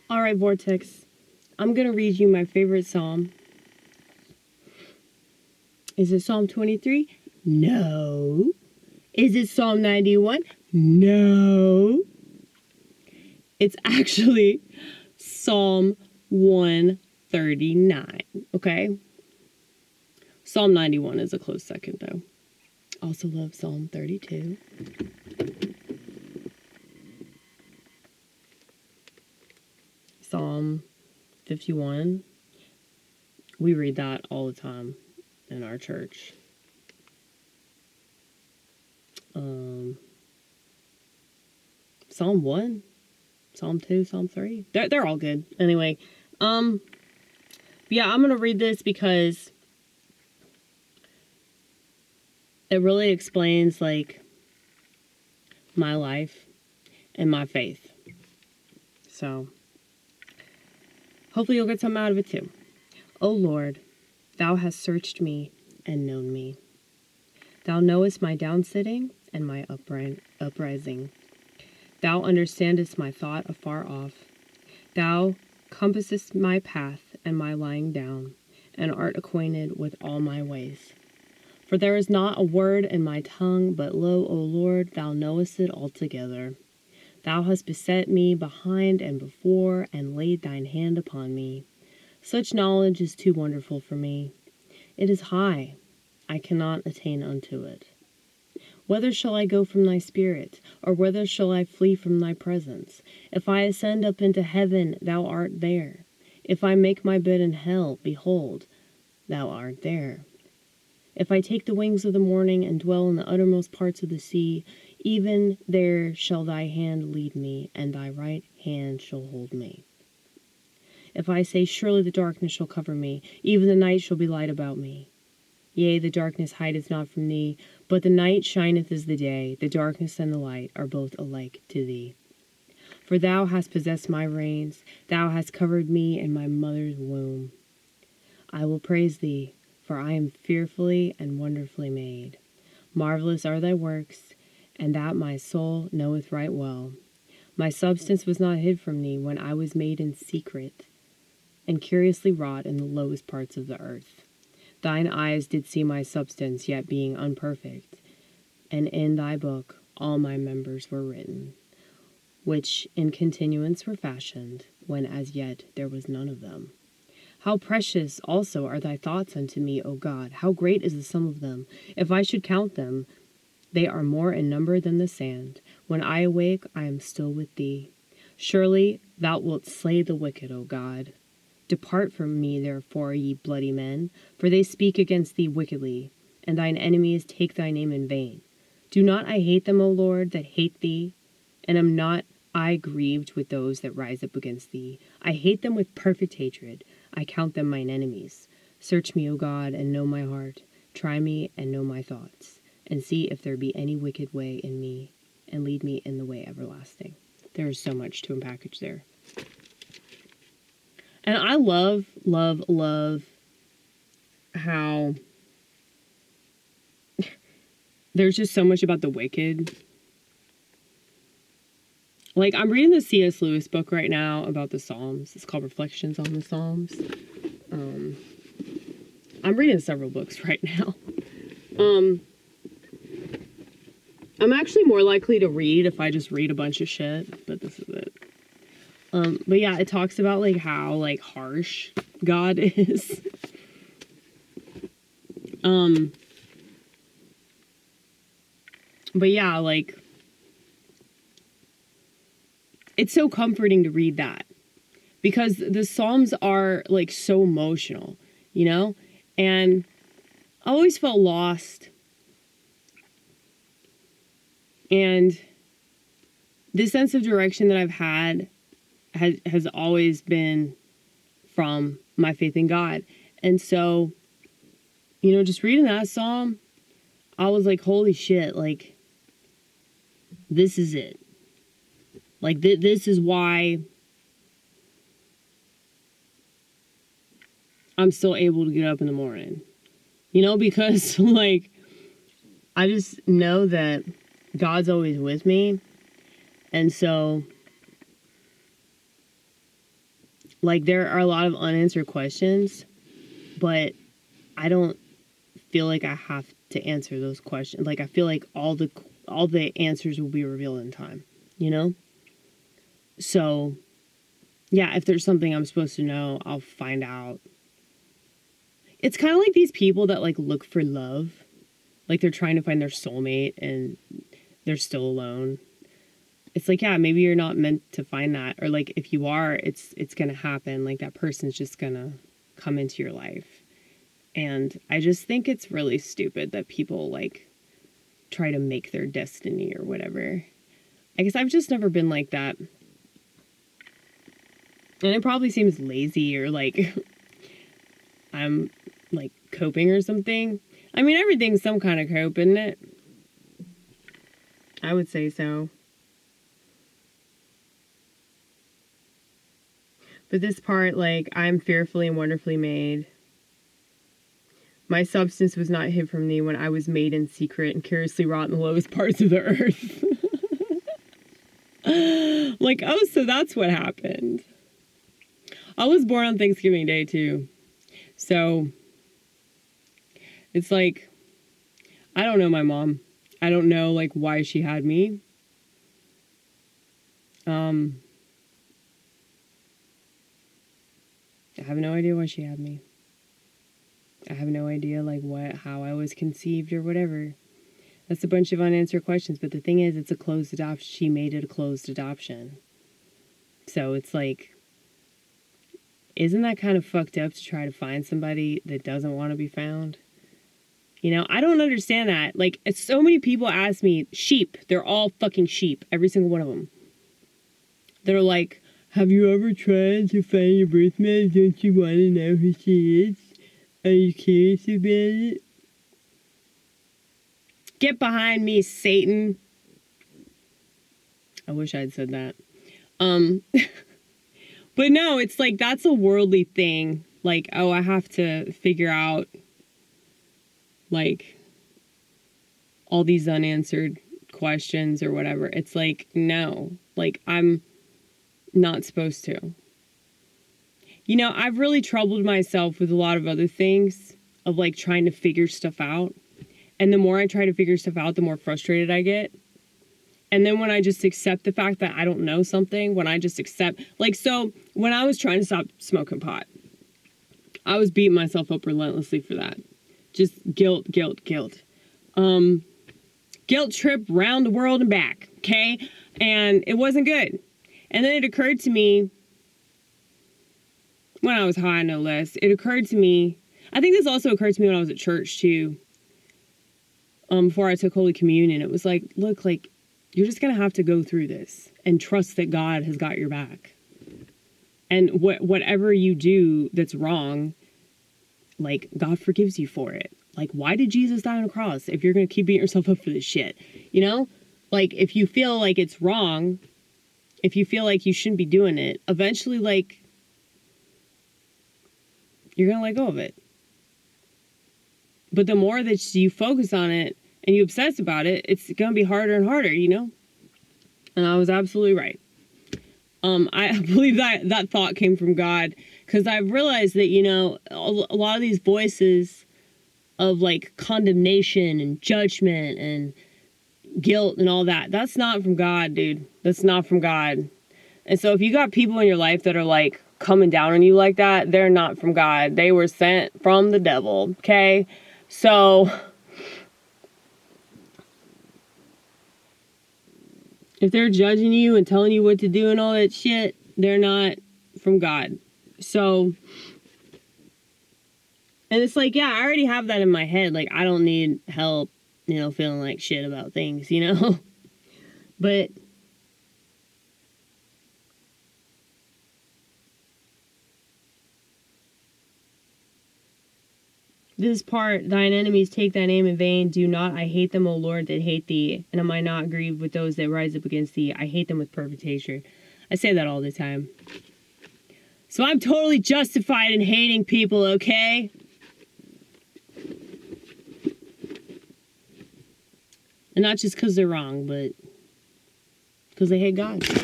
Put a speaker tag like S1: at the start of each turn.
S1: All right, Vortex. I'm going to read you my favorite psalm. Is it Psalm 23? No. Is it Psalm 91? No. It's actually Psalm 139, okay? Psalm 91 is a close second, though. Also love Psalm 32. Psalm 51. We read that all the time in our church. Psalm 1, Psalm 2, Psalm 3. They're all good. Anyway, yeah, I'm going to read this because it really explains, like, my life and my faith. So, hopefully you'll get something out of it too. O Lord, thou hast searched me and known me. Thou knowest my downsitting and my uprising. Thou understandest my thought afar off. Thou compassest my path and my lying down, and art acquainted with all my ways. For there is not a word in my tongue, but lo, O Lord, thou knowest it altogether. Thou hast beset me behind and before, and laid thine hand upon me. Such knowledge is too wonderful for me. It is high, I cannot attain unto it. Whither shall I go from thy spirit, or whither shall I flee from thy presence? If I ascend up into heaven, thou art there. If I make my bed in hell, behold, thou art there. If I take the wings of the morning and dwell in the uttermost parts of the sea, even there shall thy hand lead me, and thy right hand shall hold me. If I say, surely the darkness shall cover me, even the night shall be light about me. Yea, the darkness hideth not from thee, but the night shineth as the day. The darkness and the light are both alike to thee. For thou hast possessed my reins, thou hast covered me in my mother's womb. I will praise thee, for I am fearfully and wonderfully made. Marvelous are thy works, and that my soul knoweth right well. My substance was not hid from thee when I was made in secret, and curiously wrought in the lowest parts of the earth. Thine eyes did see my substance, yet being unperfect, and in thy book all my members were written, which in continuance were fashioned, when as yet there was none of them. How precious also are thy thoughts unto me, O God! How great is the sum of them! If I should count them, they are more in number than the sand. When I awake, I am still with thee. Surely thou wilt slay the wicked, O God. Depart from me, therefore, ye bloody men, for they speak against thee wickedly, and thine enemies take thy name in vain. Do not I hate them, O Lord, that hate thee? And am not I grieved with those that rise up against thee? I hate them with perfect hatred. I count them mine enemies. Search me, O God, and know my heart. Try me and know my thoughts, and see if there be any wicked way in me, and lead me in the way everlasting. There is so much to unpackage there. And I love how there's just so much about the wicked. Like, I'm reading the C.S. Lewis book right now about the Psalms. It's called Reflections on the Psalms. I'm reading several books right now. I'm actually more likely to read if I just read a bunch of shit, but this is it. But yeah, it talks about, like, how, like, harsh God is. But yeah, like, it's so comforting to read that. Because the Psalms are, like, so emotional, you know? And I always felt lost. And this sense of direction that I've had has always been from my faith in God. And so, you know, just reading that psalm, I was like, holy shit, like, this is it. Like, this is why I'm still able to get up in the morning. You know, because, like, I just know that God's always with me. And so Like, there are a lot of unanswered questions, but I don't feel like I have to answer those questions. Like, I feel like all the answers will be revealed in time, you know? So, yeah, if there's something I'm supposed to know, I'll find out. It's kind of like these people that, like, look for love. Like, they're trying to find their soulmate and they're still alone. It's like, yeah, maybe you're not meant to find that. Or, like, if you are, it's going to happen. Like, that person's just going to come into your life. And I just think it's really stupid that people, like, try to make their destiny or whatever. I guess I've just never been like that. And it probably seems lazy or, like, I'm, like, coping or something. I mean, everything's some kind of cope, isn't it? I would say so. But this part, like, I'm fearfully and wonderfully made. My substance was not hid from thee when I was made in secret and curiously wrought in the lowest parts of the earth. Like, oh, so that's what happened. I was born on Thanksgiving Day, too. So, it's like, I don't know my mom. I don't know, like, why she had me. I have no idea why she had me. I have no idea, like, how I was conceived or whatever. That's a bunch of unanswered questions. But the thing is, it's a closed adoption. She made it a closed adoption. So it's like, isn't that kind of fucked up to try to find somebody that doesn't want to be found? You know, I don't understand that. Like, so many people ask me, sheep. They're all fucking sheep. Every single one of them. They're like, have you ever tried to find your birth mother? Don't you want to know who she is? Are you curious about it? Get behind me, Satan. I wish I'd said that. But no, it's like, that's a worldly thing. Like, oh, I have to figure out, like, all these unanswered questions or whatever. It's like, no. Like, I'm not supposed to. You know, I've really troubled myself with a lot of other things of, like, trying to figure stuff out. And the more I try to figure stuff out, the more frustrated I get. And then when I just accept the fact that I don't know something, when I just accept, like, so when I was trying to stop smoking pot, I was beating myself up relentlessly for that. Just guilt. Guilt trip round the world and back, okay? And it wasn't good. And then it occurred to me, when I was high, no less, it occurred to me, I think this also occurred to me when I was at church, too, before I took Holy Communion. It was like, look, like, you're just going to have to go through this and trust that God has got your back. And whatever you do that's wrong, like, God forgives you for it. Like, why did Jesus die on a cross if you're going to keep beating yourself up for this shit? You know? Like, if you feel like it's wrong, if you feel like you shouldn't be doing it, eventually, like, you're going to let go of it. But the more that you focus on it and you obsess about it, it's going to be harder and harder, you know? And I was absolutely right. I believe that thought came from God, because I've realized that, you know, a lot of these voices of, like, condemnation and judgment and guilt and all that, that's not from God, dude. That's not from God. And so if you got people in your life that are, like, coming down on you like that, they're not from God. They were sent from the devil, okay? So if they're judging you and telling you what to do and all that shit, they're not from God. So, and it's like, yeah, I already have that in my head. Like, I don't need help, you know, feeling like shit about things, you know? But this part, thine enemies take thy name in vain. Do not, I hate them, O Lord, that hate thee. And am I not grieved with those that rise up against thee? I hate them with perfect hatred. I say that all the time. So I'm totally justified in hating people, okay? And not just because they're wrong, but because they hate God.